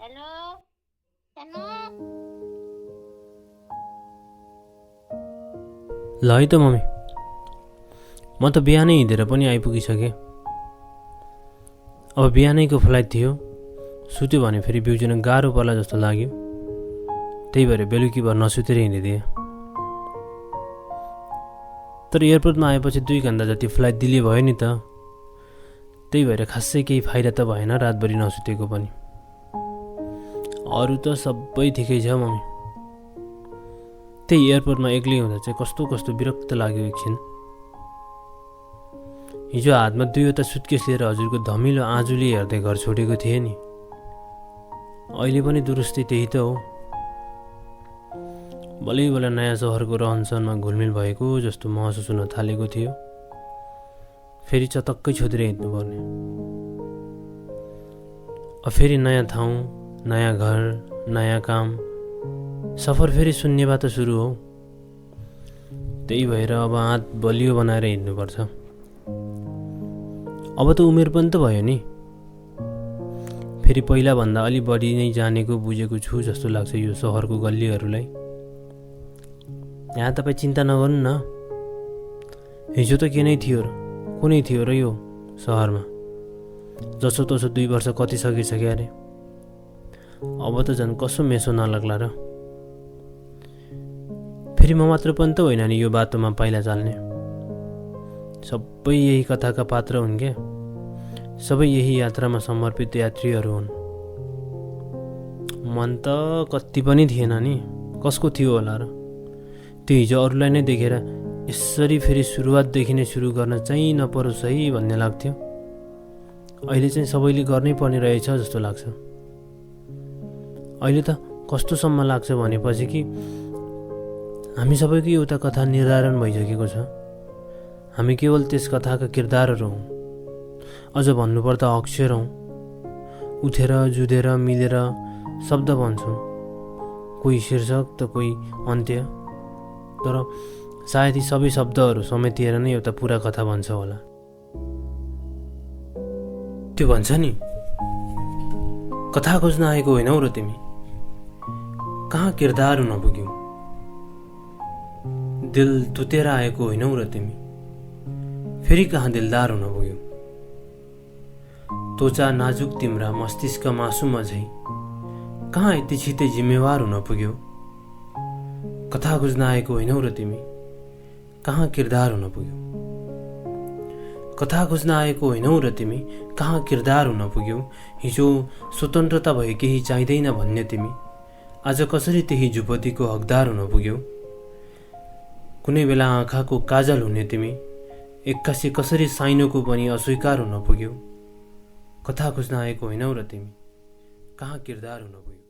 Hello hello ल है त मम्मी, म त बिहानै हिँडेर पनि आइपुगिसकेँ। अब बिहानैको फ्लाइट थियो, सुत्यो भने फेरि बिउजिन गाह्रो पर्ला जस्तो लाग्यो। त्यही भएर बेलुकी भर नसुतेर हिँडिदिएँ। तर एयरपोर्टमा आएपछि 2 घन्टा जति फ्लाइट डिले भयो नि त। त्यही भएर खासै केही फाइदा त भएन रातभरि नसुतेको पनि। अरू त सबै ठिकै छ मम्मी। त्यही एयरपोर्टमा एक्लै हुँदा चाहिँ कस्तो कस्तो विरक्त लाग्यो एकछिन। हिजो हातमा 2वटा सुटकेस लिएर हजुरको धमिलो आँजुले हेर्दै घर छोडेको थिएँ नि। अहिले पनि दुरुस्तै त्यही त हो। बल्लै बल्ल नयाँ सहरको रहनसहनमा घुलमिल भएको जस्तो महसुस हुन थालेको थियो। फेरि चतक्कै छोडेर हिँड्नुपर्ने। अब फेरि नयाँ ठाउँ, नयाँ घर, नयाँ काम, सफर फेरि शून्यबाट सुरु हो। त्यही भएर अब हात बलियो बनाएर हिँड्नुपर्छ। अब त उमेर पनि त भयो नि। फेरि पहिलाभन्दा अलि बढी नै जानेको बुझेको छु जस्तो लाग्छ यो सहरको गल्लीहरूलाई। यहाँ तपाईँ चिन्ता नगर्नु न। हिजो त के नै थियो र, कुनै थियो र यो सहरमा। जसोतसो 2 वर्ष कति सकिसक्यो अरे। अब त झन् कसो मेसो नलाग्ला र। फेरि म मात्र पनि त होइन नि यो बाटोमा पाइला चाल्ने। सबै यही कथाका पात्र हुन् क्या। सबै यही यात्रामा समर्पित यात्रीहरू हुन्। मन त कति पनि थिएन नि, कसको थियो होला र। त्यो हिजो अरूलाई नै देखेर यसरी फेरि सुरुवातदेखि नै सुरु गर्न चाहिँ नपरोस् है भन्ने लाग्थ्यो। अहिले चाहिँ सबैले गर्नै पर्ने रहेछ जस्तो लाग्छ। अहिले त कस्तोसम्म लाग्छ भनेपछि कि हामी सबैको एउटा कथा निर्धारण भइसकेको छ। हामी केवल त्यस कथाका किरदारहरू हौँ। अझ भन्नुपर्दा अक्षर हौँ। उठेर जुधेर मिलेर शब्द बन्छौँ। कोही शीर्षक त कोही अन्त्य। तर सायद यी सबै शब्दहरू समेटिएर नै एउटा पुरा कथा भन्छ होला। त्यो भन्छ नि, कथा खोज्न आएको होइनौ र तिमी, कहाँ किरदार हुन पुग्यौ। दिल तुतेर आएको होइनौ र तिमी, फेरि कहाँ दिलदार हुन पुग्यौ। त्वचा नाजुक तिम्रा मस्तिष्क मासुम झै, कहाँ यति छिटै जिम्मेवार हुन पुग्यौ। कथा खोज्न आएको होइनौ र तिमी, कहाँ किरदार हुन पुग्यौ। कथा खोज्न आएको होइनौ र तिमी, कहाँ किरदार हुन पुग्यौ। हिजो स्वतन्त्रता भए केही चाहिँदैन भन्ने तिमी, आज कसरी त्यही झुपडीको हकदार हुन पुग्यौ। कुनै बेला आँखाको काजल हुने तिमी, एक्कासी कसरी साइनोको पनि अस्वीकार हुन पुग्यौ। कथा खोज्न आएको होइनौ र तिमी, कहाँ किरदार हुन पुग्यौ।